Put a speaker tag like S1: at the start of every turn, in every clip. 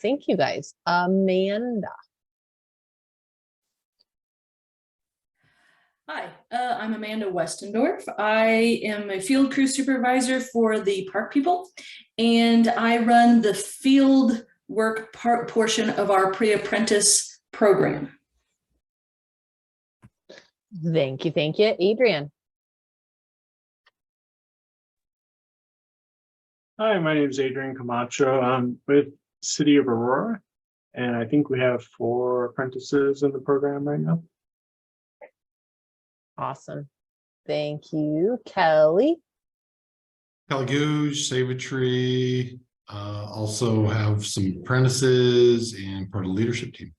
S1: Thank you guys. Amanda.
S2: Hi, I'm Amanda Westendorf. I am a field crew supervisor for the park people, and I run the field work part portion of our pre-apprentice program.
S1: Thank you. Thank you. Adrian.
S3: Hi, my name is Adrian Camacho. I'm with City of Aurora, and I think we have 4 apprentices in the program right now.
S1: Awesome. Thank you. Kelly.
S4: Caligouge, Save-A-Tree, also have some apprentices and part of the leadership team.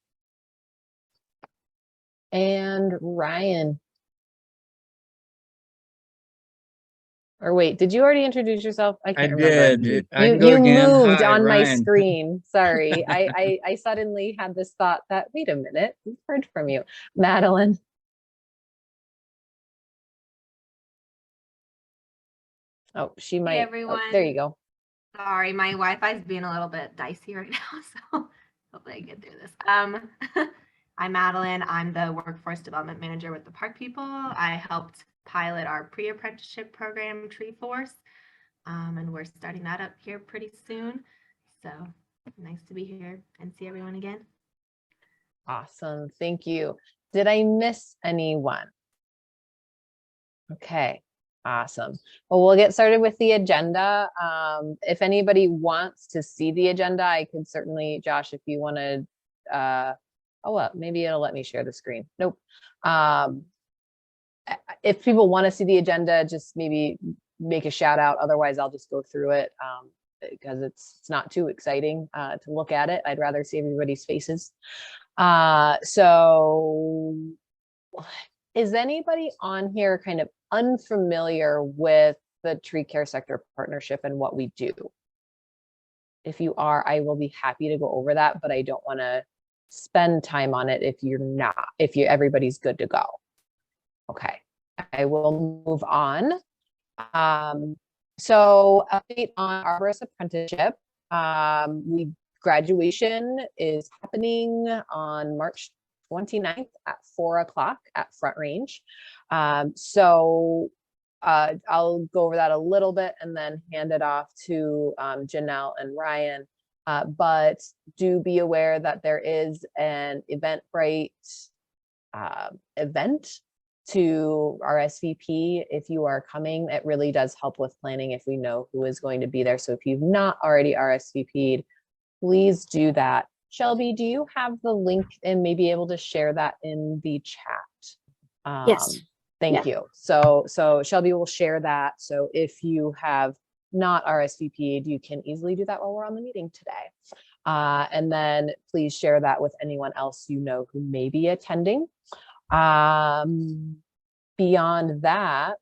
S1: And Ryan. Or wait, did you already introduce yourself? I can't remember.
S5: Did.
S1: You moved
S5: Hi,
S1: on my
S5: Ryan.
S1: screen. Sorry. I suddenly had this thought that, wait a minute, we've heard from you. Madeline. Oh, she might.
S6: Hey
S1: Oh,
S6: everyone.
S1: there you go.
S6: Sorry, my Wi-Fi is being a little bit dicey right now, so hopefully I get through this. I'm Madeline. I'm the workforce development manager with the Park People. I helped pilot our pre-apprenticeship program, Tree Force, and we're starting that up here pretty soon. So nice to be here and see everyone again.
S1: Awesome. Thank you. Did I miss anyone? Okay. Awesome. Well, we'll get started with the agenda. If anybody wants to see the agenda, I could certainly, Josh, if you wanted, oh, well, maybe it'll let me share the screen. Nope. If people want to see the agenda, just maybe make a shout out. Otherwise, I'll just go through it because it's not too exciting to look at it. I'd rather see everybody's faces. So is anybody on here kind of unfamiliar with the Tree Care Sector Partnership and what we do? If you are, I will be happy to go over that, but I don't want to spend time on it if you're not, if everybody's good to go. Okay, I will move on. So update on Arborist Apprenticeship. Graduation is happening on March 29th at 4 o'clock at Front Range. So I'll go over that a little bit and then hand it off to Janelle and Ryan. But do be aware that there is an Eventbrite event to RSVP if you are coming. It really does help with planning if we know who is going to be there. So if you've not already RSVP'd, please do that. Shelby, do you have the link and maybe able to share that in the chat?
S7: Yes.
S1: Thank you. So Shelby will share that. So if you have not RSVP'd, you can easily do that while we're on the meeting today. And then please share that with anyone else you know who may be attending. Beyond that,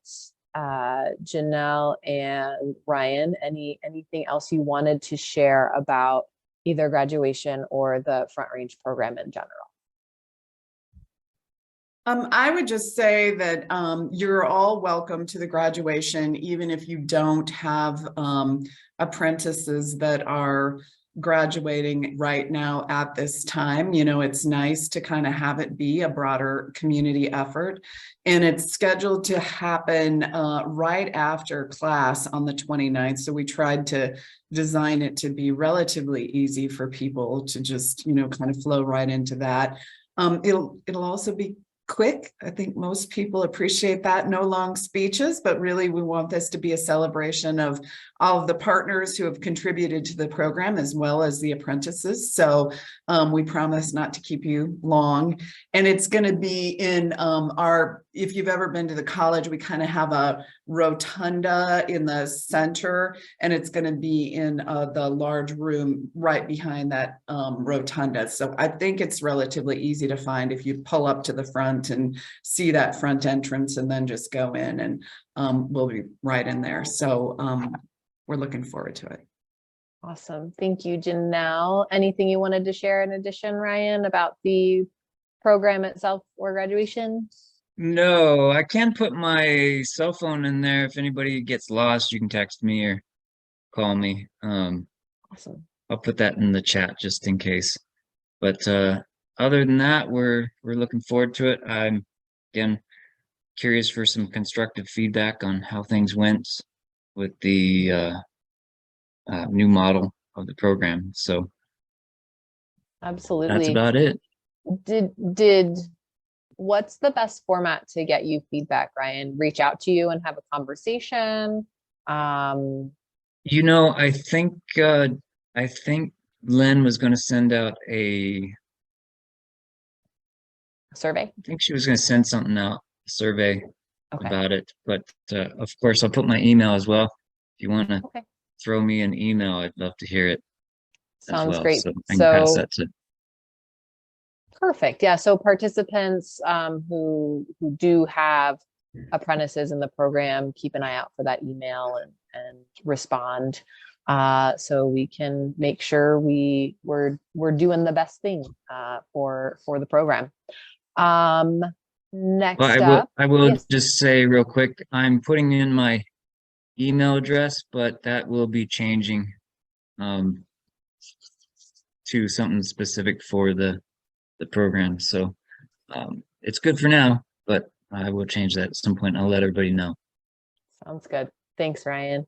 S1: Janelle and Ryan, anything else you wanted to share about either graduation or the Front Range program in general?
S7: I would just say that you're all welcome to the graduation, even if you don't have apprentices that are graduating right now at this time. You know, it's nice to kind of have it be a broader community effort, and it's scheduled to happen right after class on the 29th. So we tried to design it to be relatively easy for people to just, you know, kind of flow right into that. It'll also be quick. I think most people appreciate that. No long speeches, but really we want this to be a celebration of all of the partners who have contributed to the program as well as the apprentices. So we promise not to keep you long. And it's going to be in if you've ever been to the college, we kind of have a rotunda in the center, and it's going to be in the large room right behind that rotunda. So I think it's relatively easy to find if you pull up to the front and see that front entrance and then just go in, and we'll be right in there. So we're looking forward to it.
S1: Awesome. Thank you, Janelle. Anything you wanted to share in addition, Ryan, about the program itself or graduation?
S5: No, I can put my cell phone in there. If anybody gets lost, you can text me or call me.
S1: Awesome.
S5: I'll put that in the chat just in case. But other than that, we're looking forward to it. I'm again curious for some constructive feedback on how things went with the new model of the program. So that's
S1: Absolutely.
S5: about it.
S1: Did what's the best format to get you feedback, Ryan? Reach out to you and have a conversation?
S5: You know, I think Len was going to send out
S1: Survey?
S5: I think she was going to send something out, a survey
S1: Okay.
S5: about it. But of course, I'll put my email as well. If you want to
S1: Okay.
S5: throw me an email, I'd love to hear it as
S1: Sounds
S5: well.
S1: great.
S5: So I can pass
S1: So
S5: that to.
S1: perfect. Yeah. So participants who do have apprentices in the program, keep an eye out for that email and respond. So we can make sure we're doing the best thing for the program. Next
S5: Well,
S1: up,
S5: I will
S1: yes.
S5: just say real quick, I'm putting in my email address, but that will be changing to something specific for the program. So it's good for now, but I will change that at some point. I'll let everybody know.
S1: Sounds good. Thanks, Ryan.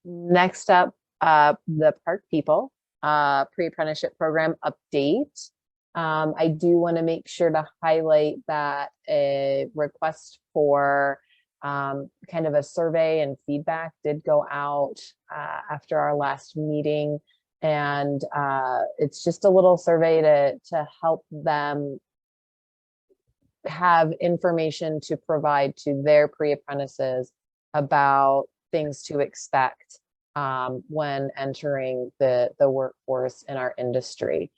S1: Next up, the Park People pre-apprenticeship program update. I do want to make sure to highlight that a request for kind of a survey and feedback did go out after our last meeting. And it's just a little survey to help them have information to provide to their pre-apprentices about things to expect when entering the workforce in our industry.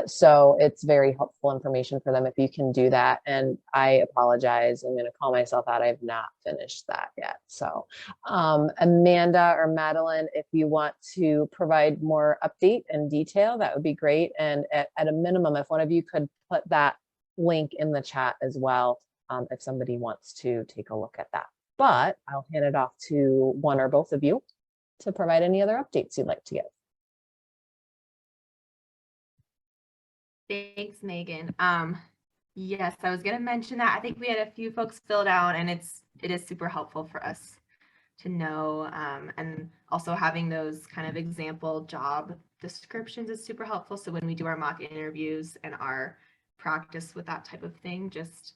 S1: So it's very helpful information for them if you can do that. And I apologize, I'm going to call myself out. I have not finished that yet. So Amanda or Madeline, if you want to provide more update and detail, that would be great. And at a minimum, if one of you could put that link in the chat as well, if somebody wants to take a look at that. But I'll hand it off to one or both of you to provide any other updates you'd like to give.
S6: Thanks, Megan. Yes, I was going to mention that. I think we had a few folks filled out, and it is super helpful for us to know. And also having those kind of example job descriptions is super helpful. So when we do our mock interviews and our practice with that type of thing, just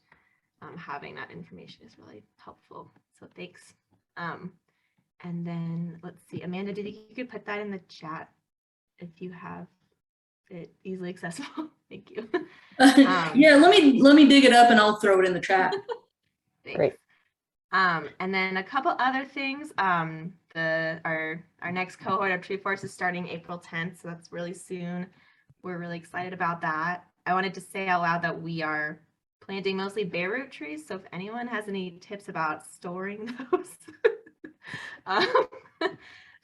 S6: having that information is really helpful. So thanks. And then let's see, Amanda, do you think you could put that in the chat if you have it easily accessible? Thank you.
S2: Yeah, let me dig it up and I'll throw it in the chat.
S6: Thanks.
S1: Great.
S6: And then a couple other things. Our next cohort of Tree Force is starting April 10th, so that's really soon. We're really excited about that. I wanted to say out loud that we are planting mostly bare root trees, so if anyone has any tips about storing those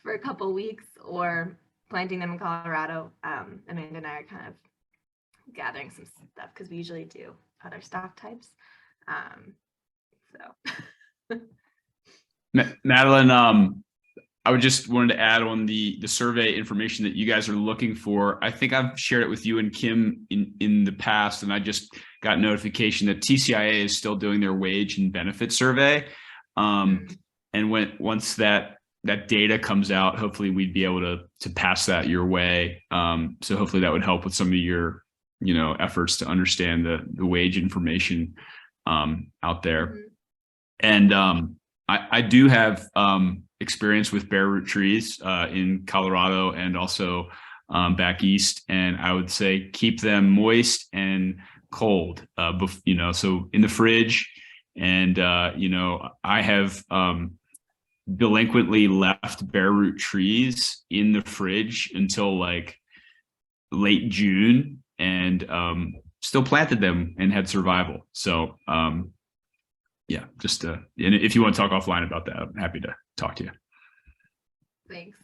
S6: for a couple weeks or planting them in Colorado, Amanda and I are kind of gathering some stuff because we usually do other stock types. So
S8: Madeline, I would just wanted to add on the survey information that you guys are looking for. I think I've shared it with you and Kim in the past, and I just got notification that TCIA is still doing their wage and benefit survey. And once that data comes out, hopefully we'd be able to pass that your way. So hopefully that would help with some of your efforts to understand the wage information out there. And I do have experience with bare root trees in Colorado and also back east, and I would say keep them moist and cold, so in the fridge. And I have delinquently left bare root trees in the fridge until like late June, and still planted them and had survival. So yeah, just and if you want to talk offline about that, I'm happy to talk to you.
S6: thanks.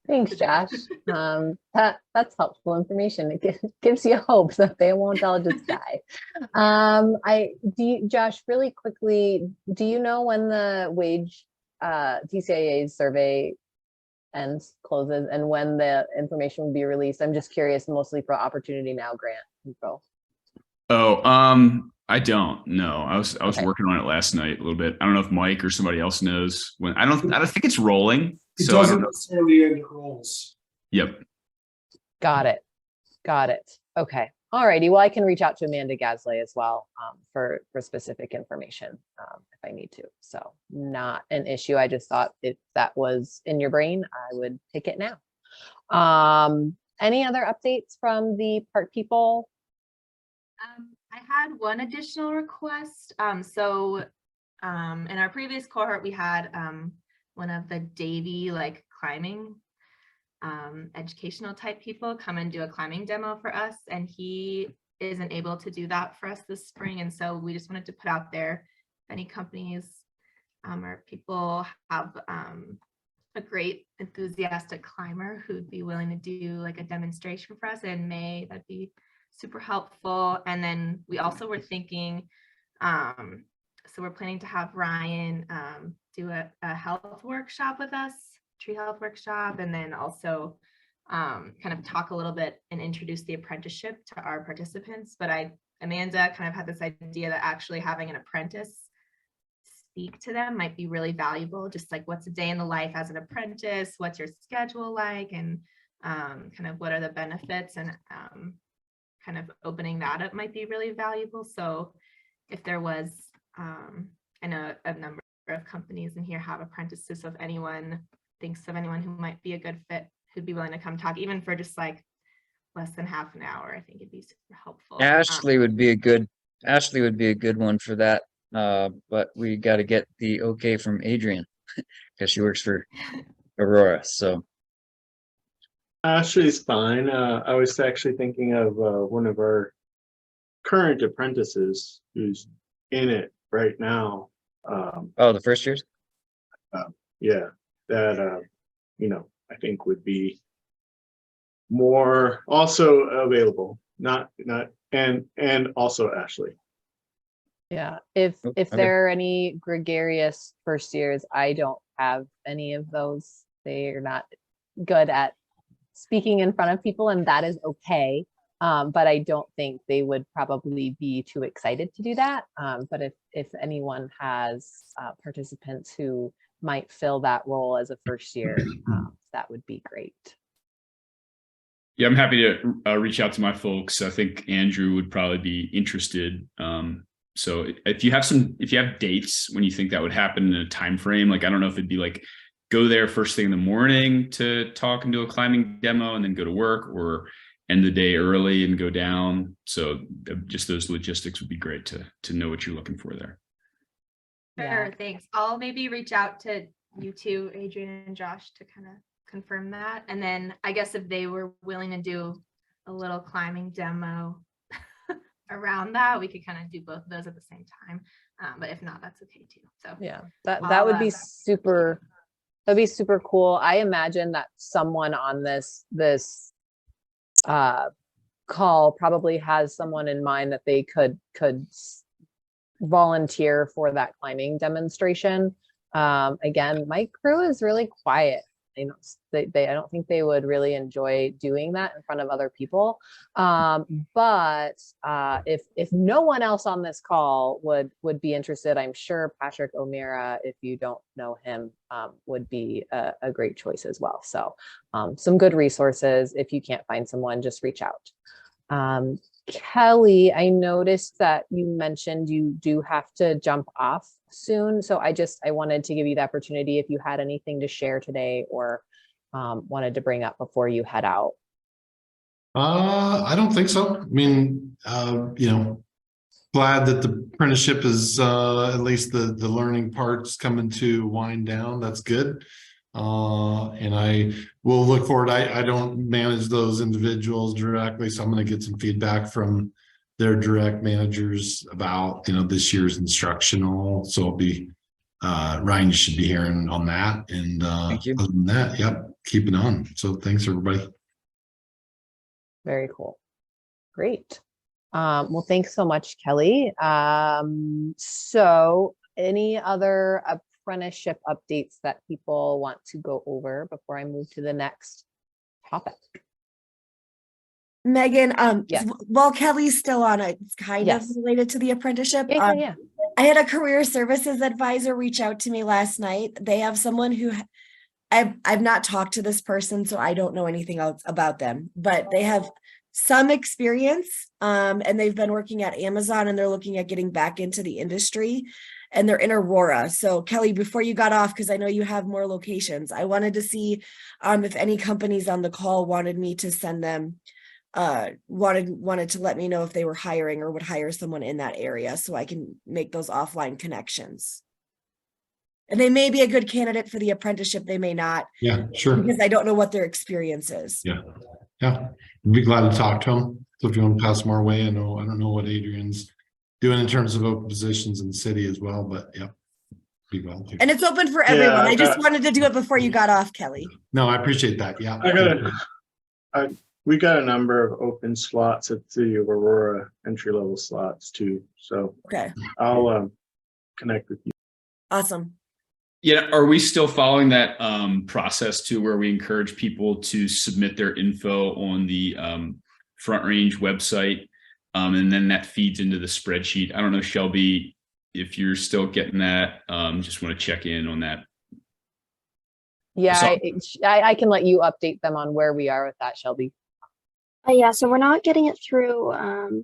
S1: Thanks, Josh. That's helpful information. It gives you hope that they won't all just die. Josh, really quickly, do you know when the wage TCIA survey closes, and when the information will be released. I'm just curious, mostly for Opportunity Now grant info.
S8: Oh, I don't know. I was
S1: Okay.
S8: working on it last night a little bit. I don't know if Mike or somebody else knows when. I don't think it's rolling.
S9: It
S8: So I
S9: doesn't
S8: don't know.
S9: necessarily end it rolls.
S8: Yep.
S1: Got it. Got it. Okay. All righty. Well, I can reach out to Amanda Gasley as well for specific information if I need to. So not an issue. I just thought if that was in your brain, I would pick it now. Any other updates from the park people?
S6: I had one additional request. In our previous cohort, we had one of the Davy like climbing educational type people come and do a climbing demo for us, and he isn't able to do that for us this spring. And so we just wanted to put out there if any companies or people have a great enthusiastic climber who'd be willing to do like a demonstration for us in May, that'd be super helpful. And then we also were thinking, so we're planning to have Ryan do a health workshop with us, tree health workshop, and then also kind of talk a little bit and introduce the apprenticeship to our participants. But Amanda kind of had this idea that actually having an apprentice speak to them might be really valuable. Just like, what's a day in the life as an apprentice? What's your schedule like? And kind of what are the benefits? And kind of opening that up might be really valuable. So if there was, I know a number of companies in here have apprentices. So if anyone thinks of anyone who might be a good fit, who'd be willing to come talk, even for just like less than half an hour, I think it'd be super helpful.
S5: Ashley would be a good one for that. But we got to get the okay from Adrian because she works for Aurora. So
S3: Ashley's fine. I was actually thinking of one of our current apprentices who's in it right now.
S5: oh, the first years.
S3: Yeah, that I think would be more also available. And also Ashley.
S1: Yeah, if
S5: Okay.
S1: there are any gregarious first years, I don't have any of those. They are not good at speaking in front of people, and that is okay. But I don't think they would probably be too excited to do that. But if anyone has participants who might fill that role as a first year, that would be great.
S8: Yeah, I'm happy to reach out to my folks. I think Andrew would probably be interested. So if you have dates when you think that would happen in a time frame, like I don't know if it'd be like go there first thing in the morning to talk and do a climbing demo and then go to work, or end the day early and go down. So just those logistics would be great to know what you're looking for there.
S6: Sure,
S1: Yeah.
S6: thanks. I'll maybe reach out to you two, Adrian and Josh, to kind of confirm that. And then I guess if they were willing to do a little climbing demo around that, we could kind of do both of those at the same time. But if not, that's okay too. So
S1: Yeah, that would be super. That'd be super cool. I imagine that someone on this call probably has someone in mind that they could volunteer for that climbing demonstration. Again, my crew is really quiet. I don't think they would really enjoy doing that in front of other people. But if no one else on this call would be interested, I'm sure Patrick O'Meara, if you don't know him, would be a great choice as well. So some good resources. If you can't find someone, just reach out. Kelly, I noticed that you mentioned you do have to jump off soon. So I wanted to give you the opportunity if you had anything to share today or wanted to bring up before you head out.
S4: I don't think so. I mean, glad that the apprenticeship is at least the learning part's coming to wind down. That's good. And I will look forward. I don't manage those individuals directly, so I'm going to get some feedback from their direct managers about this year's instructional. So it'll be Ryan, you should be hearing on that. And
S5: Thank you.
S4: other than that, yep, keep it on. So thanks everybody.
S1: Very cool. Great. Well, thanks so much, Kelly. So any other apprenticeship updates that people want to go over before I move to the next topic?
S10: Megan,
S1: Yes.
S10: while Kelly's still on, it's kind
S1: Yes.
S10: of related to the apprenticeship.
S1: Yeah.
S10: I had a career services advisor reach out to me last night. They have someone who I've not talked to this person, so I don't know anything else about them, but they have some experience, and they've been working at Amazon, and they're looking at getting back into the industry, and they're in Aurora. So Kelly, before you got off, because I know you have more locations, I wanted to see if any companies on the call wanted me to send them, wanted to let me know if they were hiring or would hire someone in that area, so I can make those offline connections. And they may be a good candidate for the apprenticeship, they may not,
S4: Yeah, sure.
S10: because I don't know what their experience is.
S4: Yeah. I'd be glad to talk to them. So if you want to pass them our way, I don't know what Adrian's doing in terms of open positions in the city as well, but yeah. Be glad to.
S10: And it's open for everyone. I just
S3: got-
S10: wanted to do it before you got off, Kelly.
S4: No, I appreciate that. Yeah.
S3: We got a number of open slots at the Aurora entry-level slots too, so
S10: Okay,
S3: I'll connect with you.
S10: awesome.
S8: Yeah, are we still following that process too, where we encourage people to submit their info on the Front Range website, and then that feeds into the spreadsheet? I don't know, Shelby, if you're still getting that. Just want to check in on that.
S1: Yeah, I can let you update them on where we are with that, Shelby.
S11: Yeah, so we're not getting it through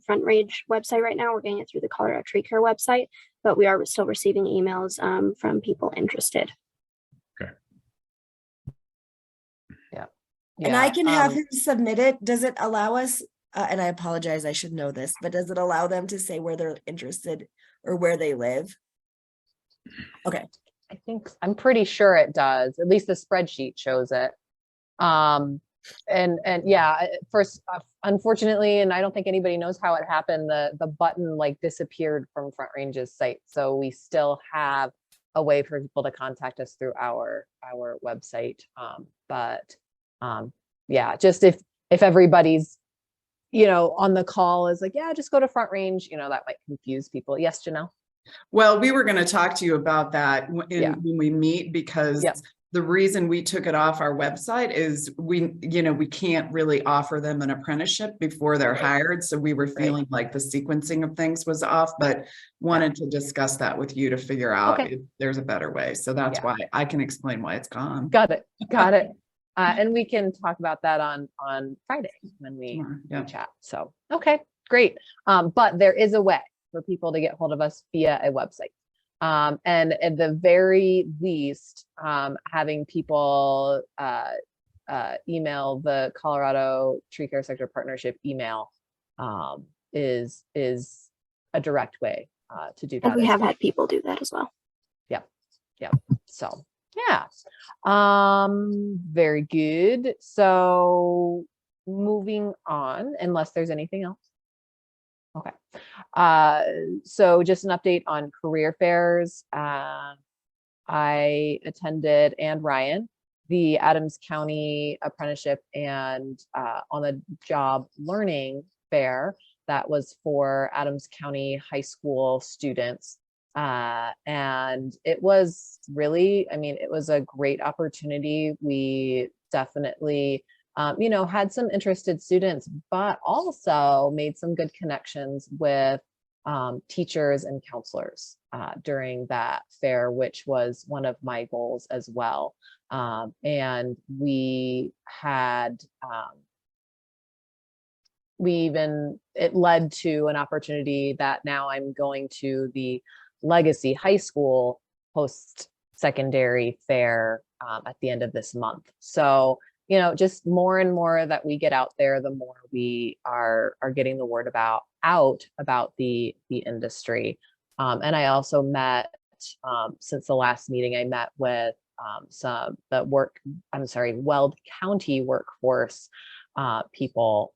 S11: Front Range website right now. We're getting it through the Colorado Tree Care website, but we are still receiving emails from people interested.
S8: Okay.
S1: Yeah.
S10: And I can have him submit it. Does it allow us, and I apologize, I should know this, but does it allow them to say where they're interested or where they live? Okay.
S1: I'm pretty sure it does. At least the spreadsheet shows it. And yeah, first, unfortunately, and I don't think anybody knows how it happened, the button like disappeared from Front Range's site. So we still have a way for people to contact us through our website. Yeah, just if everybody's, on the call is like, yeah, just go to Front Range, that might confuse people. Yes, Janelle?
S7: Well, we were going to talk to you about that when we meet, because
S1: Yep.
S7: the reason we took it off our website is we can't really offer them an apprenticeship before they're hired. So we were feeling like the sequencing of things was off, but wanted to discuss that with you to figure out if there's a better way. So that's why I can explain why it's gone.
S1: Got it. And we can talk about that on Friday when we chat. So, okay, great. But there is a way for people to get hold of us via a website. And at the very least, having people email the Colorado Tree Care Sector Partnership email is a direct way to do that.
S11: And we have had people do that as well.
S1: Yeah. So yeah. Very good. So moving on, unless there's anything else. Okay. So just an update on career fairs. I attended, and Ryan, the Adams County Apprenticeship and on the job learning fair that was for Adams County high school students. And it was really, it was a great opportunity. We definitely had some interested students, but also made some good connections with teachers and counselors during that fair, which was one of my goals as well. And we had, it led to an opportunity that now I'm going to the Legacy High School post-secondary fair at the end of this month. So, just more and more that we get out there, the more we are getting the word out about the industry. And I also met, since the last meeting, I met with Weld County workforce people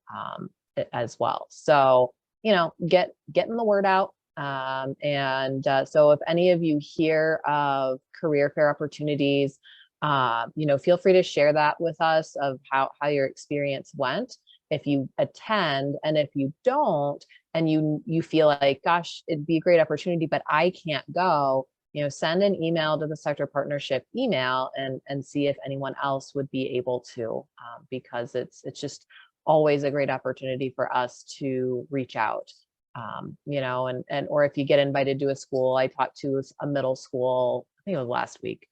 S1: as well. So, getting the word out. So if any of you hear of career fair opportunities, feel free to share that with us of how your experience went. If you attend, and if you don't, and you feel like, gosh, it'd be a great opportunity, but I can't go, send an email to the sector partnership email and see if anyone else would be able to, because it's just always a great opportunity for us to reach out. Or if you get invited to a school, I talked to a middle school, I think it was last week,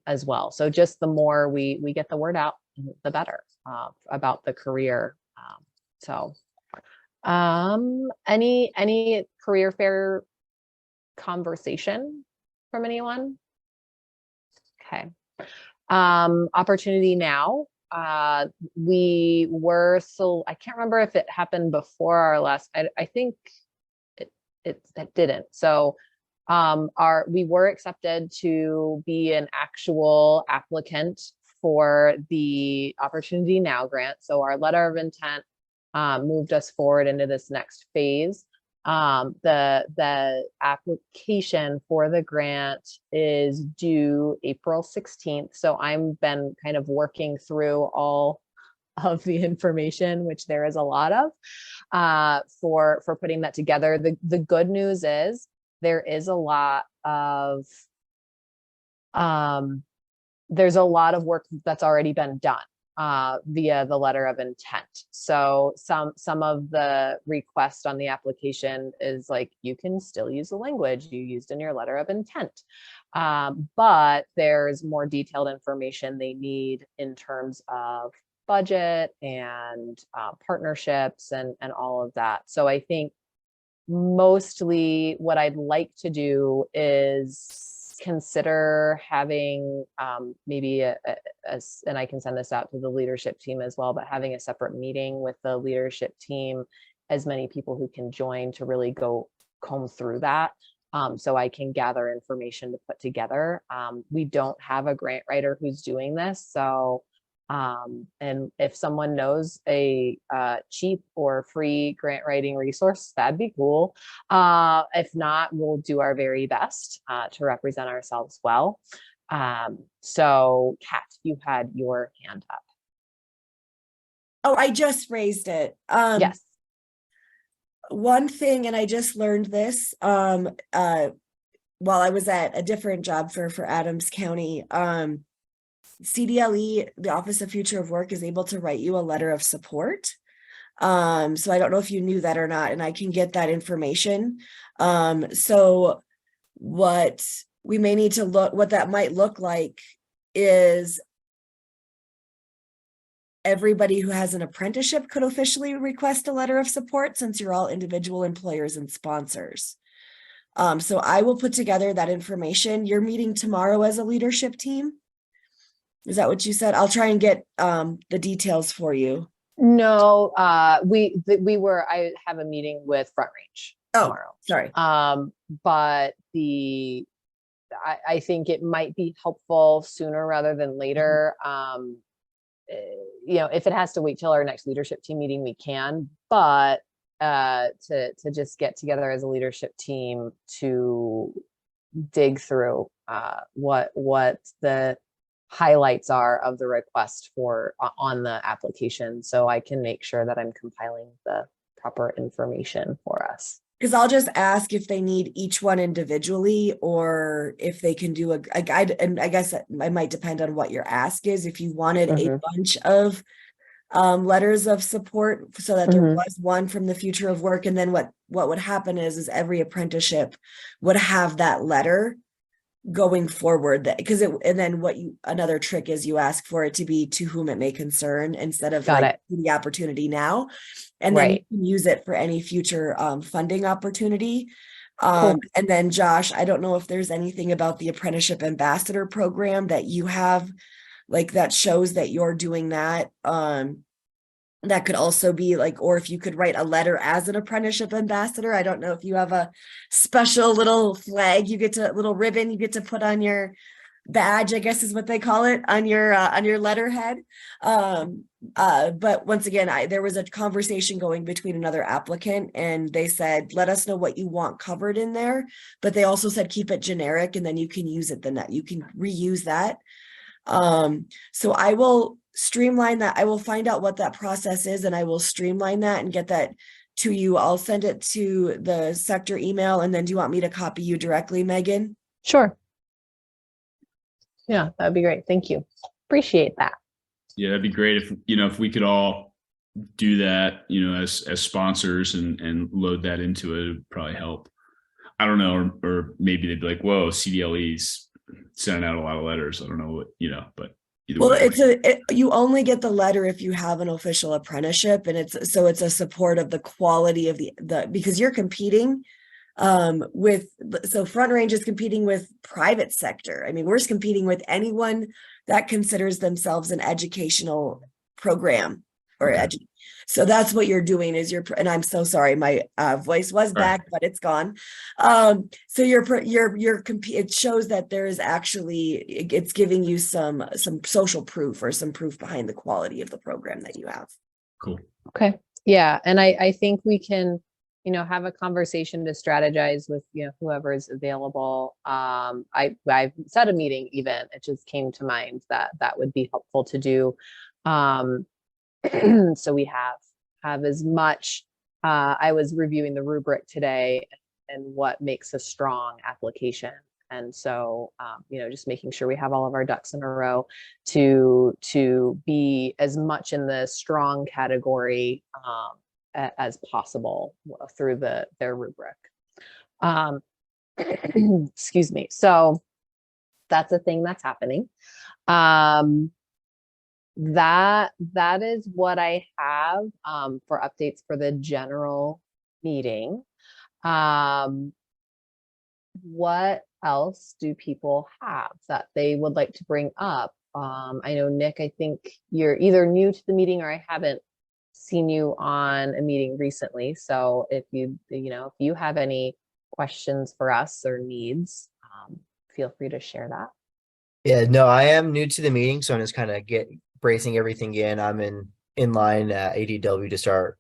S1: as well. So just the more we get the word out, the better, about the career. Any career fair conversation from anyone? Okay. Opportunity Now. We were, so I can't remember if it happened before our last, I think it didn't. So we were accepted to be an actual applicant for the Opportunity Now grant. So our letter of intent moved us forward into this next phase. The application for the grant is due April 16th. So I've been kind of working through all of the information, which there is a lot of, for putting that together. The good news is there is a lot of, there's a lot of work that's already been done via the letter of intent. So some of the request on the application is like, you can still use the language you used in your letter of intent. But there's more detailed information they need in terms of budget and partnerships and all of that. So I think mostly what I'd like to do is consider having maybe and I can send this out to the leadership team as well, but having a separate meeting with the leadership team, as many people who can join, to really go comb through that, so I can gather information to put together. We don't have a grant writer who's doing this, so and if someone knows a cheap or free grant writing resource, that'd be cool. If not, we'll do our very best to represent ourselves well. So Kat, you had your hand up.
S10: Oh, I just raised it.
S1: Yes.
S10: One thing, and I just learned this while I was at a different job fair for Adams County. CDLE, the Office of Future of Work, is able to write you a letter of support. So I don't know if you knew that or not, and I can get that information. So what we may need to what that might look like is everybody who has an apprenticeship could officially request a letter of support, since you're all individual employers and sponsors. So I will put together that information. You're meeting tomorrow as a leadership team. Is that what you said? I'll try and get the details for you.
S1: No, I have a meeting with Front Range tomorrow.
S10: Sorry.
S1: But I think it might be helpful sooner rather than later. If it has to wait till our next leadership team meeting, we can, but to just get together as a leadership team to dig through what the highlights are of the request for on the application, so I can make sure that I'm compiling the proper information for us.
S10: Because I'll just ask if they need each one individually, or if they can do a guide. And I guess it might depend on what your ask is. If you wanted a bunch of letters of support, so that there was one from the Future of Work, and then what would happen is every apprenticeship would have that letter going forward, that because another trick is you ask for it to be to whom it may concern, instead of the Opportunity Now, and then you can use it for any future funding opportunity. Cool. And then Josh, I don't know if there's anything about the Apprenticeship Ambassador program that you have, like, that shows that you're doing that. That could also be like, or if you could write a letter as an apprenticeship ambassador. I don't know if you have a special little flag little ribbon you get to put on your badge, I guess is what they call it, on your letterhead. But once again, there was a conversation going between another applicant, and they said, let us know what you want covered in there. But they also said, keep it generic, and then you can use it, you can reuse that. So I will streamline that. I will find out what that process is, and I will streamline that and get that to you. I'll send it to the sector email. And then do you want me to copy you directly, Megan?
S1: Sure. Yeah, that'd be great. Thank you. Appreciate that.
S8: Yeah, that'd be great if, you know, if we could all do that, you know, as sponsors and load that into it, it'd probably help. I don't know, or maybe they'd be like, whoa, CDLE's sending out a lot of letters. I don't know what, you know, but either
S10: Well,
S8: way.
S10: you only get the letter if you have an official apprenticeship, and it's a support of the quality of the because you're competing so Front Range is competing with private sector. I mean, we're competing with anyone that considers themselves an educational program or
S8: Okay.
S10: so that's what you're doing is and I'm so sorry, my voice was back, but it's gone. So it shows that there is actually, it's giving you some social proof or some proof behind the quality of the program that you have.
S8: Cool.
S1: Okay. Yeah. And I think we can, you know, have a conversation to strategize with, you know, whoever is available. I've set a meeting even, it just came to mind that would be helpful to do. So we have as much, I was reviewing the rubric today and what makes a strong application. And so, you know, just making sure we have all of our ducks in a row to be as much in the strong category as possible through their rubric. Excuse me. So that's a thing that's happening. That is what I have for updates for the general meeting. What else do people have that they would like to bring up? I know, Nick, I think you're either new to the meeting or I haven't seen you on a meeting recently. So if you have any questions for us or needs, feel free to share that.
S12: Yeah, no, I am new to the meeting, so I'm just kind of bracing everything in. I'm in line at ADW to start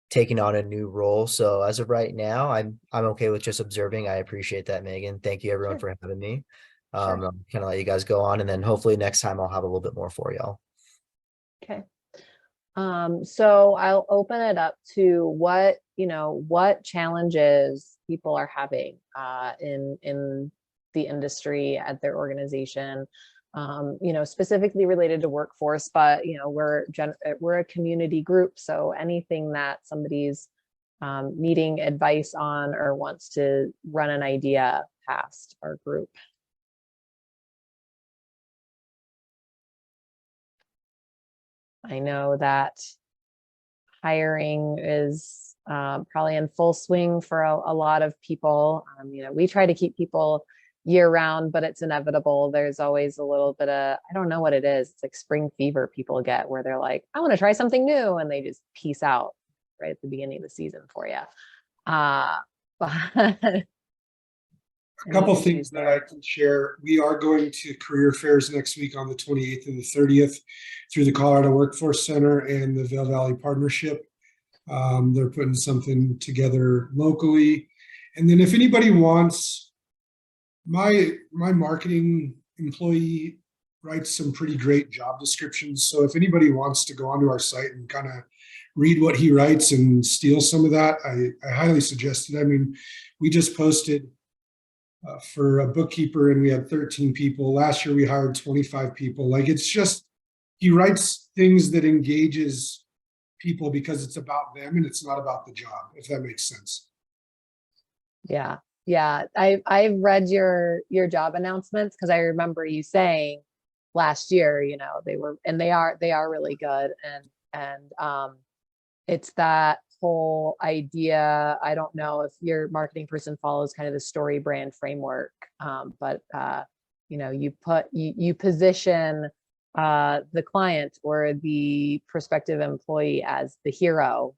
S12: taking on a new role. So as of right now, I'm okay with just observing. I appreciate that, Megan. Thank you everyone for having me.
S1: Sure.
S12: I'm kind of let you guys go on, and then hopefully next time I'll have a little bit more for y'all.
S1: Okay. So I'll open it up to what challenges people are having in the industry at their organization, specifically related to workforce, but we're a community group. So anything that somebody's needing advice on or wants to run an idea past our group. I know that hiring is probably in full swing for a lot of people. We try to keep people year round, but it's inevitable. There's always a little bit of, I don't know what it is. It's like spring fever people get where they're like, I want to try something new. And they just peace out right at the beginning of the season for you.
S9: A couple things that I can share. We are going to career fairs next week on the 28th and the 30th through the Colorado Workforce Center and the Vail Valley Partnership. They're putting something together locally. And then if anybody wants, my marketing employee writes some pretty great job descriptions. So if anybody wants to go onto our site and kind of read what he writes and steal some of that, I highly suggest it. I mean, we just posted for a bookkeeper and we had 13 people. Last year we hired 25 people. Like, it's just, he writes things that engages people because it's about them and it's not about the job, if that makes sense.
S1: Yeah. I've read your job announcements because I remember you saying last year, they are really good. And it's that whole idea. I don't know if your marketing person follows kind of the story brand framework, but you position the client or the prospective employee as the hero,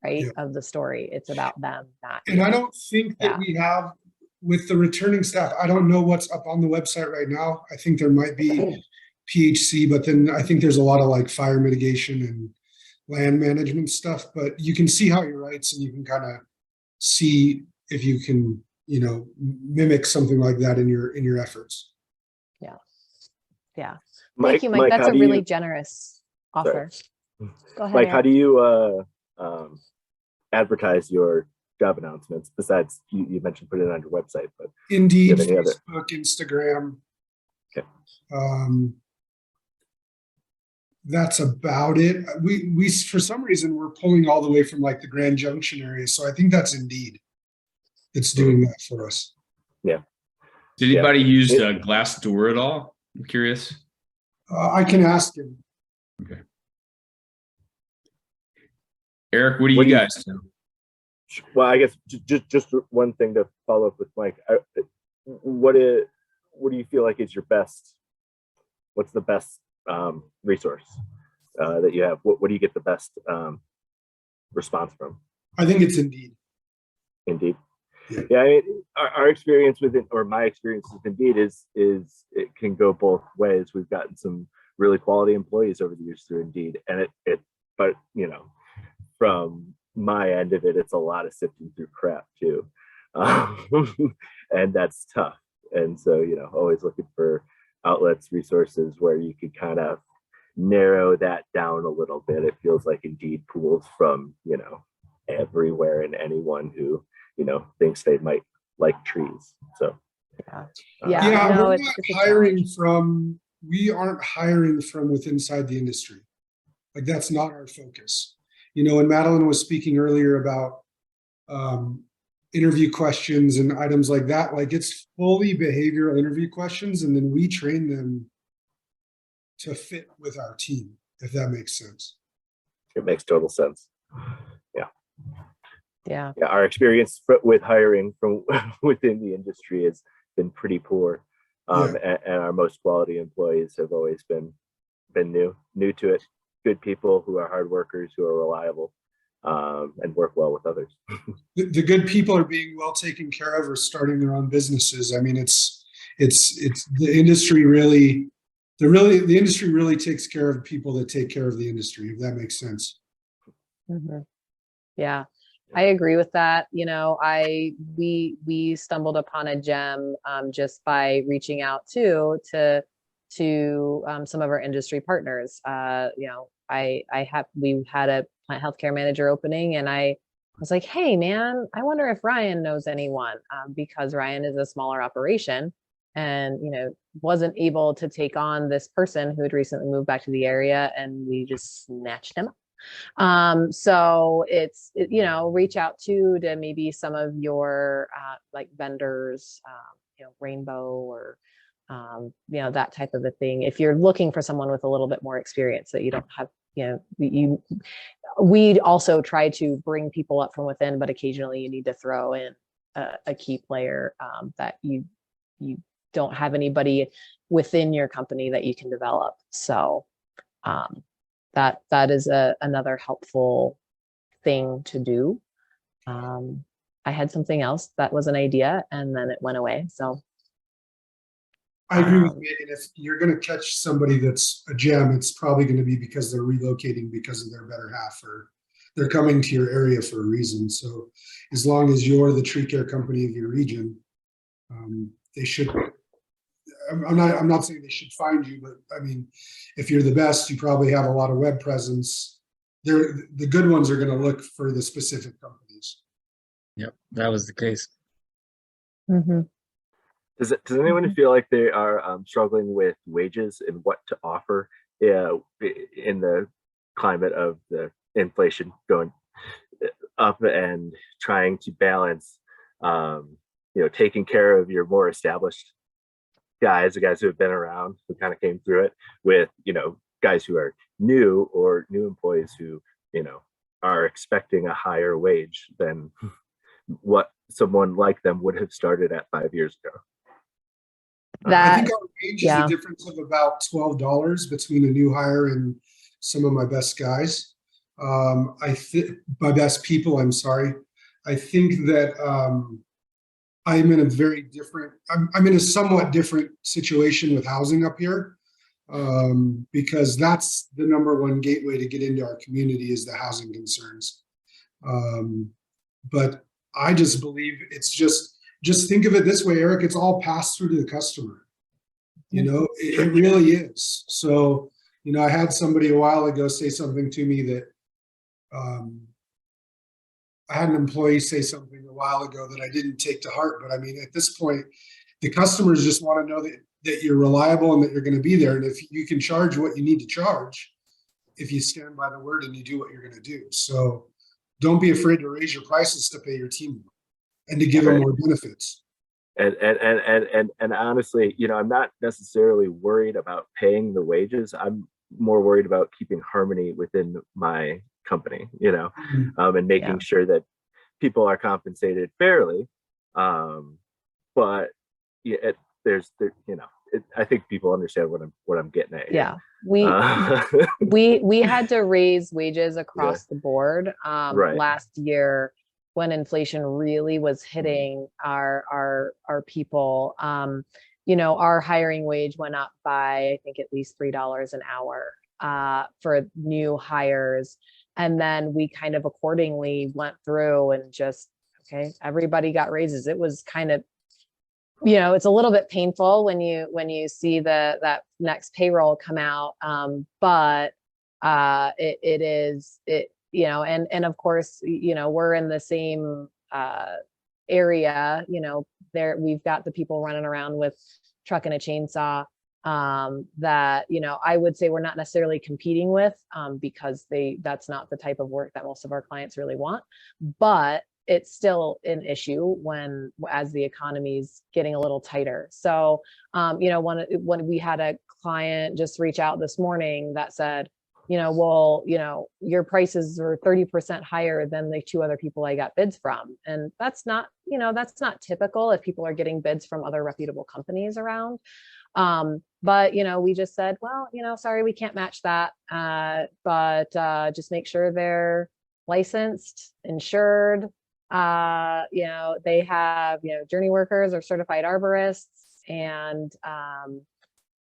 S1: right, of the story. It's about them, not
S9: and you. I don't think that we have, with the returning staff, I don't know what's up on the website right now. I think there might be PHC, but then I think there's a lot of like fire mitigation and land management stuff, but you can see how he writes and you can kind of see if you can, mimic something like that in your efforts.
S1: Yeah. Thank you, Mike. That's a really generous offer. Go ahead,
S13: Mike, how do you advertise your job announcements besides you mentioned putting it on your website, but
S9: Indeed,
S13: do you have any other?
S9: Facebook, Instagram.
S13: Okay.
S9: That's about it. We for some reason we're pulling all the way from like the Grand Junction area, so I think that's Indeed. It's doing that for us.
S13: Yeah.
S8: Did anybody use Glassdoor at all? I'm curious.
S9: I can ask him.
S8: Okay. Eric, what do you guys do?
S13: Well, I guess just one thing to follow up with Mike. What do you feel like is your best? What's the best resource that you have? What do you get the best response from?
S9: I think it's Indeed.
S13: Indeed.
S9: Yeah,
S13: I mean, our experience with it, or my experience with Indeed, is it can go both ways. We've gotten some really quality employees over the years through Indeed, and but you know, from my end of it, it's a lot of sifting through crap too, and that's tough. And so, you know, always looking for outlets, resources where you could kind of narrow that down a little bit. It feels like Indeed pools from, you know, everywhere and anyone who, you know, thinks they might like trees. So
S9: yeah,
S1: no,
S9: we're not hiring from. We aren't hiring from inside the industry. Like that's not our focus. You know, when Madeline was speaking earlier about interview questions and items like that, like it's fully behavioral interview questions, and then we train them to fit with our team, if that makes sense.
S13: It makes total sense.
S1: Yeah.
S13: Our experience with hiring from within the industry has been pretty poor. And our most quality employees have always been new to it. Good people who are hard workers, who are reliable, and work well with others.
S9: The good people are being well taken care of or starting their own businesses. I mean, it's the industry really, the industry really takes care of people that take care of the industry, if that makes sense.
S1: Mm-hmm. Yeah, I agree with that. You know, we stumbled upon a gem just by reaching out to some of our industry partners. You know, we had a plant healthcare manager opening, and I was like, hey man, I wonder if Ryan knows anyone, because Ryan is a smaller operation and, you know, wasn't able to take on this person who had recently moved back to the area, and we just snatched him up. So you know, reach out to maybe some of your like vendors, you know, Rainbow or you know, that type of a thing. If you're looking for someone with a little bit more experience that you don't have, you know, we also try to bring people up from within, but occasionally you need to throw in a key player that you don't have anybody within your company that you can develop. So that is another helpful thing to do. I had something else that was an idea and then it went away. So
S9: I agree with Megan. If you're going to catch somebody that's a gem, it's probably going to be because they're relocating because of their better half, or they're coming to your area for a reason. So as long as you're the tree care company of your region, they should. I'm not saying they should find you, but I mean, if you're the best, you probably have a lot of web presence. The good ones are going to look for the specific companies.
S5: Yep, that was the case.
S1: Mm-hmm.
S13: Does anyone feel like they are struggling with wages and what to offer in the climate of the inflation going up and trying to balance, you know, taking care of your more established guys, the guys who have been around, who kind of came through it, with, you know, guys who are new or new employees who, you know, are expecting a higher wage than what someone like them would have started at 5 years ago?
S9: I think our range is a difference of about $12 between a new hire and some of my best guys. I think my best people, I'm sorry. I think that I'm in a very different, I'm in a somewhat different situation with housing up here, because that's the number one gateway to get into our community is the housing concerns. But I just believe it's just think of it this way, Eric, it's all passed through to the customer. You know, it really is. So, you know, I had somebody a while ago say something to me that I had an employee say something a while ago that I didn't take to heart, but I mean, at this point, the customers just want to know that you're reliable and that you're going to be there. And if you can charge what you need to charge, if you stand by the word and you do what you're going to do. So don't be afraid to raise your prices to pay your team more and to give them more benefits.
S13: And honestly, you know, I'm not necessarily worried about paying the wages. I'm more worried about keeping harmony within my company, you know, and making sure that people are compensated fairly. But yeah, I think people understand what I'm getting at.
S1: Yeah, we had to raise wages across the board last year when inflation really was hitting our people. You know, our hiring wage went up by, I think, at least $3 an hour for new hires. And then we kind of accordingly went through and just, okay, everybody got raises. It was kind of, you know, it's a little bit painful when you see that next payroll come out. But it is, you know, and of course, you know, we're in the same area, you know, we've got the people running around with truck and a chainsaw that, you know, I would say we're not necessarily competing with because that's not the type of work that most of our clients really want, but it's still an issue as the economy's getting a little tighter. So, you know, when we had a client just reach out this morning that said, you know, well, you know, your prices are 30% higher than the 2 other people I got bids from. And that's not, you know, that's not typical if people are getting bids from other reputable companies around. But, you know, we just said, well, you know, sorry, we can't match that. But just make sure they're licensed, insured. You know, they have, you know, journey workers or certified arborists, and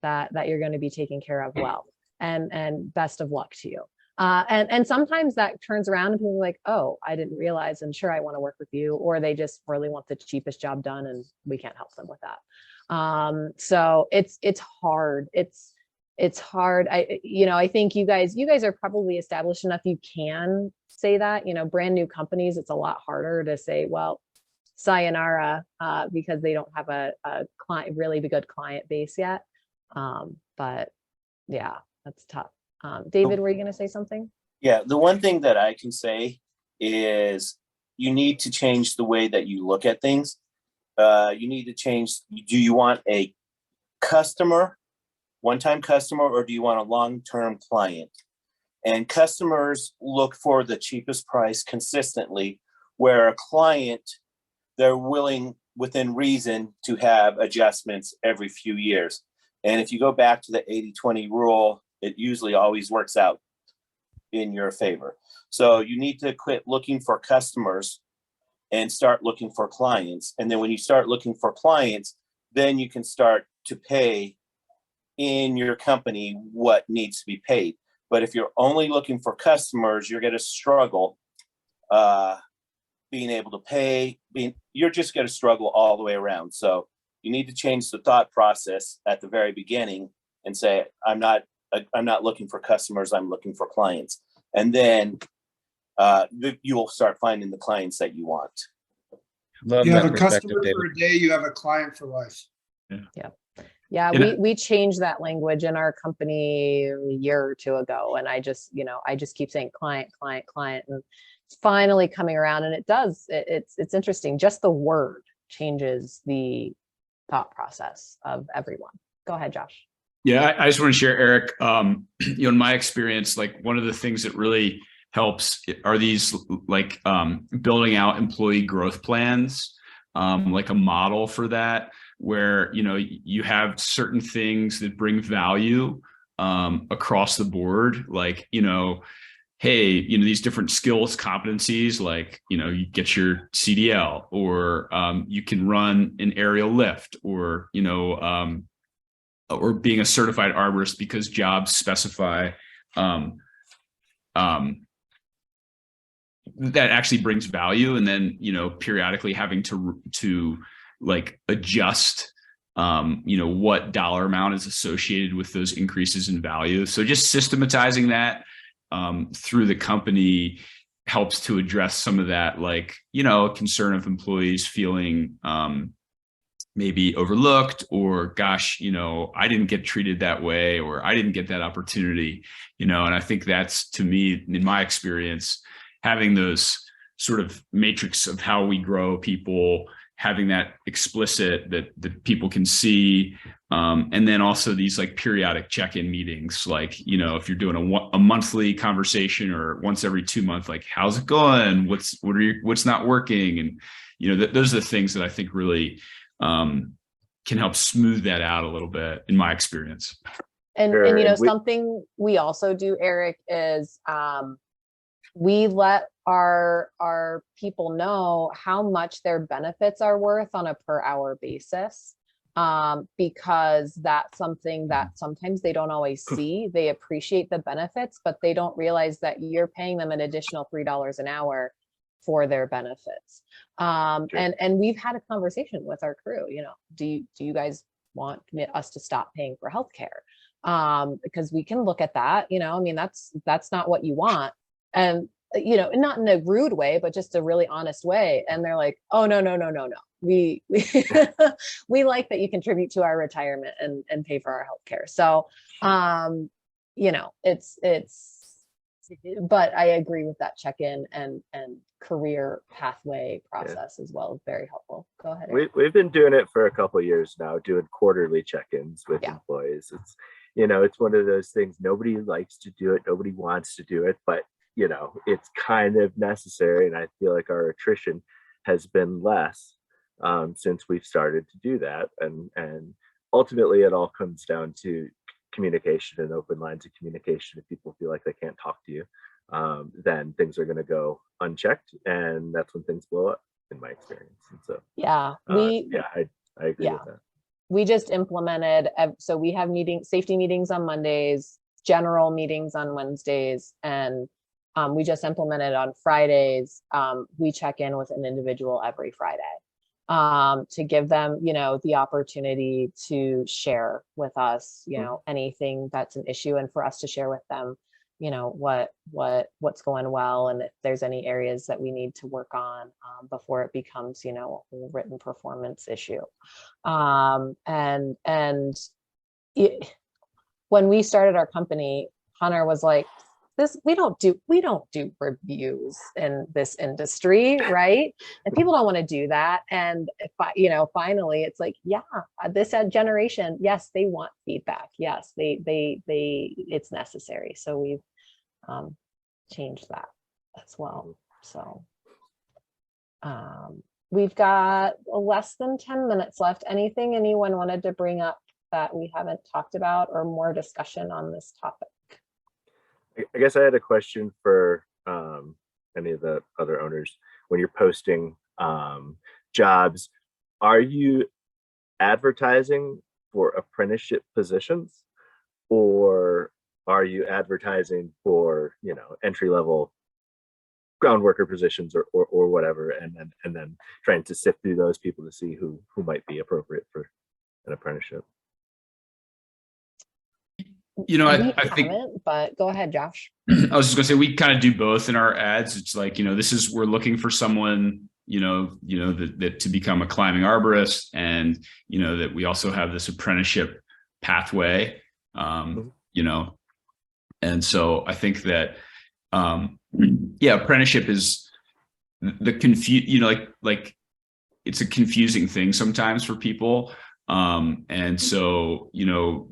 S1: that you're going to be taken care of well. And best of luck to you. And sometimes that turns around and people are like, oh, I didn't realize, and sure, I want to work with you, or they just really want the cheapest job done and we can't help them with that. So it's hard. It's hard. You know, I think you guys are probably established enough. You can say that, you know, brand new companies, it's a lot harder to say, well, sayonara, because they don't have a really good client base yet. But yeah, that's tough. David, were you going to say something?
S14: Yeah, the one thing that I can say is you need to change the way that you look at things. You need to change, do you want a customer, one-time customer, or do you want a long-term client? And customers look for the cheapest price consistently, where a client, they're willing within reason to have adjustments every few years. And if you go back to the 80-20 rule, it usually always works out in your favor. So you need to quit looking for customers and start looking for clients. And then when you start looking for clients, then you can start to pay in your company what needs to be paid. But if you're only looking for customers, you're going to struggle being able to pay. You're just going to struggle all the way around. So you need to change the thought process at the very beginning and say, I'm not looking for customers, I'm looking for clients. And then you will start finding the clients that you want.
S5: Love
S9: You have
S5: that
S9: a customer
S5: perspective,
S9: for
S5: David.
S9: a day, you have a client for life.
S1: Yeah, we changed that language in our company a year or two ago. And I just keep saying client, client, client, and it's finally coming around. And it does, it's interesting. Just the word changes the thought process of everyone. Go ahead, Josh.
S8: Yeah, I just want to share, Eric, you know, in my experience, like one of the things that really helps are these like building out employee growth plans, like a model for that, where, you know, you have certain things that bring value across the board, like, you know, hey, you know, these different skills, competencies, like, you know, you get your CDL, or you can run an aerial lift, or, you know, or being a certified arborist because jobs specify that actually brings value. And then, you know, periodically having to like adjust, you know, what dollar amount is associated with those increases in value. So just systematizing that through the company helps to address some of that, like, you know, concern of employees feeling maybe overlooked, or gosh, you know, I didn't get treated that way, or I didn't get that opportunity, you know. And I think that's, to me, in my experience, having those sort of matrix of how we grow people, having that explicit that people can see, and then also these like periodic check-in meetings, like, you know, if you're doing a monthly conversation or once every 2 months, like, how's it going, what's not working, and you know, those are the things that I think really can help smooth that out a little bit, in my experience.
S1: And
S13: Sure,
S1: you know,
S13: and we-
S1: something we also do, Eric, is we let our people know how much their benefits are worth on a per hour basis, because that's something that sometimes they don't always see. They appreciate the benefits, but they don't realize that you're paying them an additional $3 an hour for their benefits. And we've had a conversation with our crew, you know, do you guys want us to stop paying for healthcare? Because we can look at that, you know, I mean, that's not what you want. And, you know, not in a rude way, but just a really honest way. And they're like, oh, no. We we like that you contribute to our retirement and pay for our healthcare. So, you know, but I agree with that check-in and career pathway process as well. Very helpful. Go ahead.
S13: We've been doing it for a couple of years now, doing quarterly check-ins with employees. It's, you know, it's one of those things, nobody likes to do it, nobody wants to do it, but you know, it's kind of necessary. And I feel like our attrition has been less since we've started to do that. And ultimately it all comes down to communication and open lines of communication. If people feel like they can't talk to you, then things are going to go unchecked, and that's when things blow up, in my experience. And so
S1: I
S13: agree with that.
S1: We just implemented, so we have safety meetings on Mondays, general meetings on Wednesdays, and we just implemented on Fridays. We check in with an individual every Friday to give them, you know, the opportunity to share with us, you know, anything that's an issue, and for us to share with them, you know, what's going well, and if there's any areas that we need to work on before it becomes, you know, a written performance issue. When we started our company, Hunter was like, we don't do reviews in this industry, right? And people don't want to do that. And you know, finally it's like, yeah, this generation, yes, they want feedback. Yes, it's necessary. So we've changed that as well. So we've got less than 10 minutes left. Anything anyone wanted to bring up that we haven't talked about, or more discussion on this topic?
S13: I guess I had a question for any of the other owners. When you're posting jobs, are you advertising for apprenticeship positions, or are you advertising for, you know, entry-level ground worker positions or whatever, and then trying to sift through those people to see who might be appropriate for an apprenticeship?
S8: You know, I think,
S1: but go ahead, Josh.
S8: I was just gonna say, we kind of do both in our ads. It's like, you know, we're looking for someone, you know, that to become a climbing arborist, and, you know, that we also have this apprenticeship pathway, you know, and so I think that, apprenticeship is you know, like it's a confusing thing sometimes for people. And so, you know,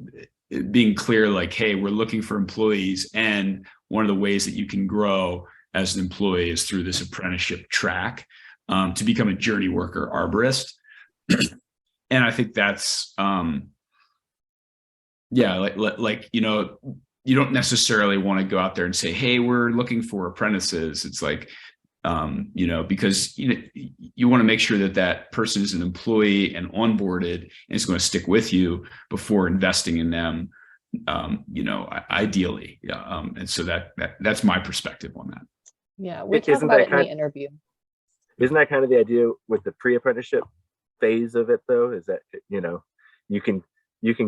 S8: being clear, like, hey, we're looking for employees, and one of the ways that you can grow as an employee is through this apprenticeship track to become a journey worker arborist. And I think that's like, you know, you don't necessarily want to go out there and say, hey, we're looking for apprentices. It's like, you know, because you want to make sure that person is an employee and onboarded and is going to stick with you before investing in them, you know, ideally. And so that's my perspective on that.
S1: Yeah, we talk about it in the interview.
S13: Isn't that kind of the idea with the pre-apprenticeship phase of it, though? Is that, you know, you can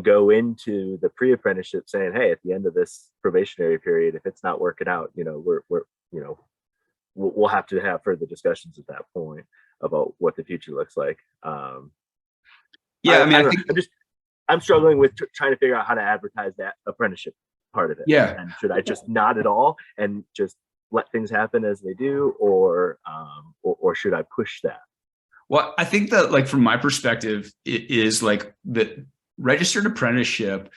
S13: go into the pre-apprenticeship saying, hey, at the end of this probationary period, if it's not working out, you know, we're you know, we'll have to have further discussions at that point about what the future looks like.
S8: Yeah, I mean, I
S13: don't
S8: think
S13: know. I'm struggling with trying to figure out how to advertise that apprenticeship part of it.
S8: Yeah.
S13: And should I just not at all and just let things happen as they do, or should I push that?
S8: Well, I think that, like, from my perspective, it is like the registered apprenticeship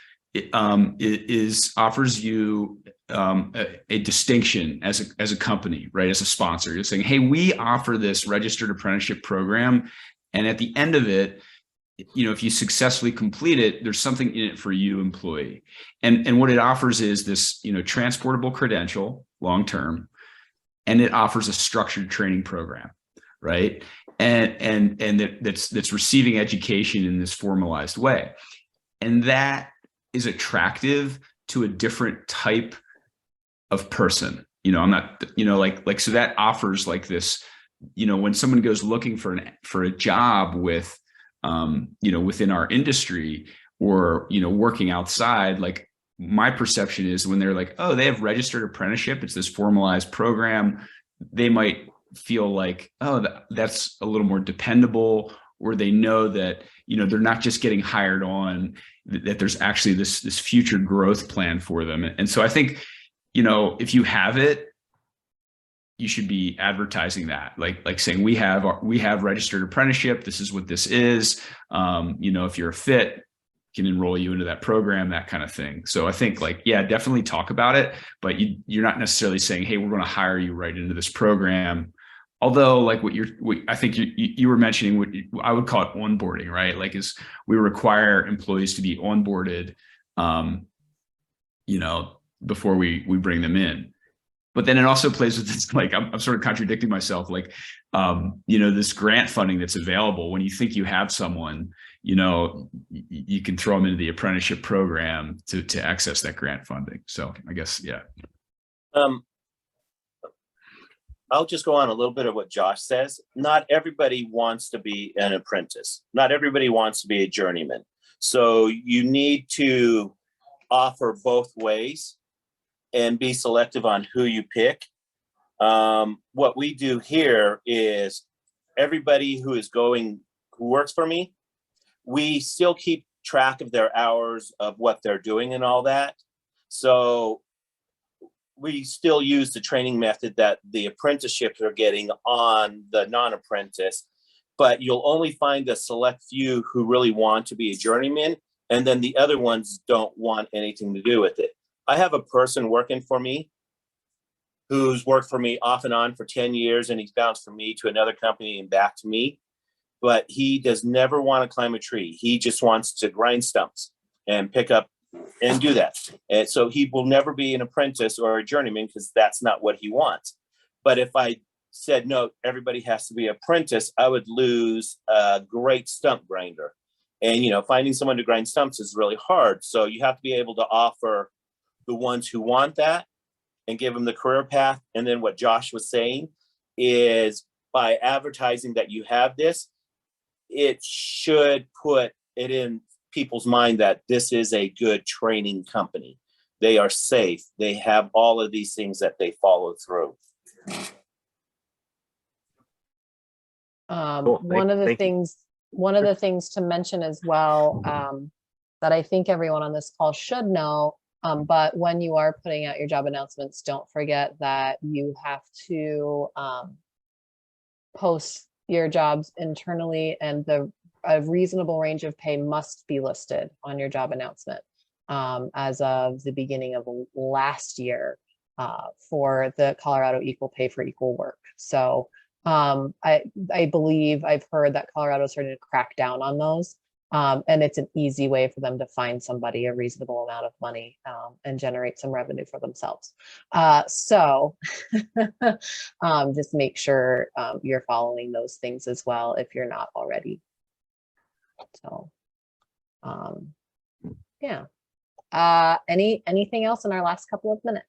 S8: offers you a distinction as a company, right? As a sponsor, you're saying, hey, we offer this registered apprenticeship program, and at the end of it, you know, if you successfully complete it, there's something in it for you, employee. And what it offers is this, you know, transportable credential long term, and it offers a structured training program, right? And that's receiving education in this formalized way. And that is attractive to a different type of person. You know, I'm not, you know, like, so that offers like this, you know, when someone goes looking for a job with, you know, within our industry, or, you know, working outside, like, my perception is when they're like, oh, they have registered apprenticeship, it's this formalized program, they might feel like, oh, that's a little more dependable, or they know that, you know, they're not just getting hired on, that there's actually this future growth plan for them. And so I think, you know, if you have it, you should be advertising that, like saying, we have registered apprenticeship, this is what this is, you know, if you're a fit, can enroll you into that program, that kind of thing. So I think, like, yeah, definitely talk about it, but you're not necessarily saying, hey, we're going to hire you right into this program. Although, like, I think you were mentioning, what I would call it onboarding, right? Like, is we require employees to be onboarded, you know, before we bring them in. But then it also plays with this, like, I'm sort of contradicting myself, like, you know, this grant funding that's available. When you think you have someone, you know, you can throw them into the apprenticeship program to access that grant funding. So I guess, yeah.
S14: I'll just go on a little bit of what Josh says. Not everybody wants to be an apprentice. Not everybody wants to be a journeyman. So you need to offer both ways and be selective on who you pick. What we do here is everybody who works for me, we still keep track of their hours, of what they're doing and all that. So we still use the training method that the apprenticeships are getting on the non-apprentice, but you'll only find a select few who really want to be a journeyman, and then the other ones don't want anything to do with it. I have a person working for me who's worked for me off and on for 10 years, and he's bounced from me to another company and back to me, but he does never want to climb a tree. He just wants to grind stumps and pick up and do that. And so he will never be an apprentice or a journeyman, because that's not what he wants. But if I said, no, everybody has to be an apprentice, I would lose a great stump grinder. And, you know, finding someone to grind stumps is really hard. So you have to be able to offer the ones who want that and give them the career path. And then what Josh was saying is, by advertising that you have this, it should put it in people's mind that this is a good training company. They are safe. They have all of these things that they follow through.
S13: Cool.
S1: One of the things to mention as well, that I think everyone on this call should know, but when you are putting out your job announcements, don't forget that you have to post your jobs internally, and a reasonable range of pay must be listed on your job announcement as of the beginning of last year for the Colorado Equal Pay for Equal Work. So I believe I've heard that Colorado started to crack down on those, and it's an easy way for them to find somebody a reasonable amount of money and generate some revenue for themselves. So just make sure you're following those things as well if you're not already. So yeah. Anything else in our last couple of minutes?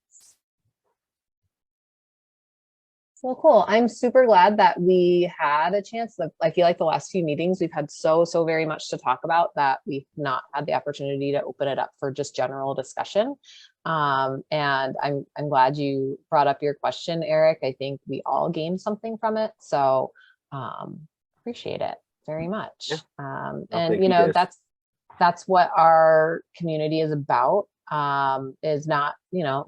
S1: Well, cool. I'm super glad that we had a chance. I feel like the last few meetings we've had so very much to talk about that we've not had the opportunity to open it up for just general discussion. And I'm glad you brought up your question, Eric. I think we all gained something from it. So appreciate it very much.
S13: Yeah.
S1: And
S13: thank
S1: you
S13: you
S1: know,
S13: guys.
S1: that's what our community is about. Is not, you know,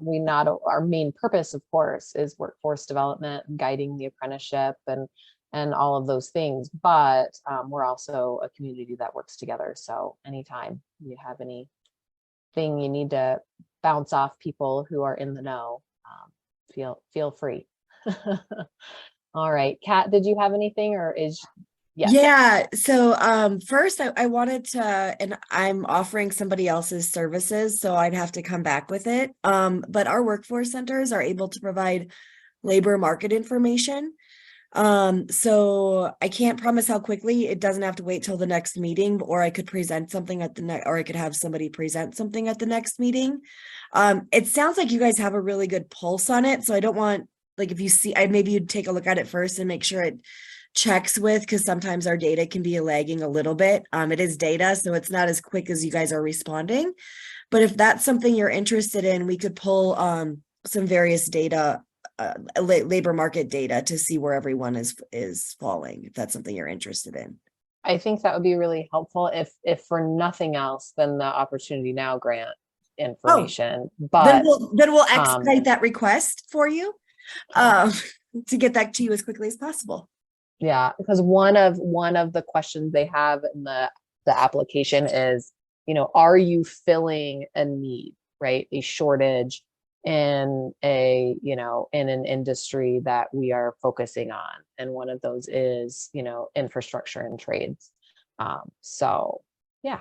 S1: our main purpose, of course, is workforce development, guiding the apprenticeship and all of those things. But we're also a community that works together. So anytime you have anything you need to bounce off people who are in the know, feel free. All right, Kat, did you have anything or is yes.
S10: Yeah. So first I wanted to, and I'm offering somebody else's services, so I'd have to come back with it. But our workforce centers are able to provide labor market information. So I can't promise how quickly. It doesn't have to wait till the next meeting, or I could present something at the next, or I could have somebody present something at the next meeting. It sounds like you guys have a really good pulse on it. So I don't want, like, if you see, maybe you'd take a look at it first and make sure it checks with, because sometimes our data can be lagging a little bit. It is data, so it's not as quick as you guys are responding. But if that's something you're interested in, we could pull some various data, labor market data, to see where everyone is falling, if that's something you're interested in.
S1: I think that would be really helpful if for nothing else than the Opportunity Now grant information. But
S10: then we'll expedite that request for you to get that to you as quickly as possible.
S1: Yeah, because one of the questions they have in the application is, you know, are you filling a need, right? A shortage in in an industry that we are focusing on. And one of those is, you know, infrastructure and trades. So yeah,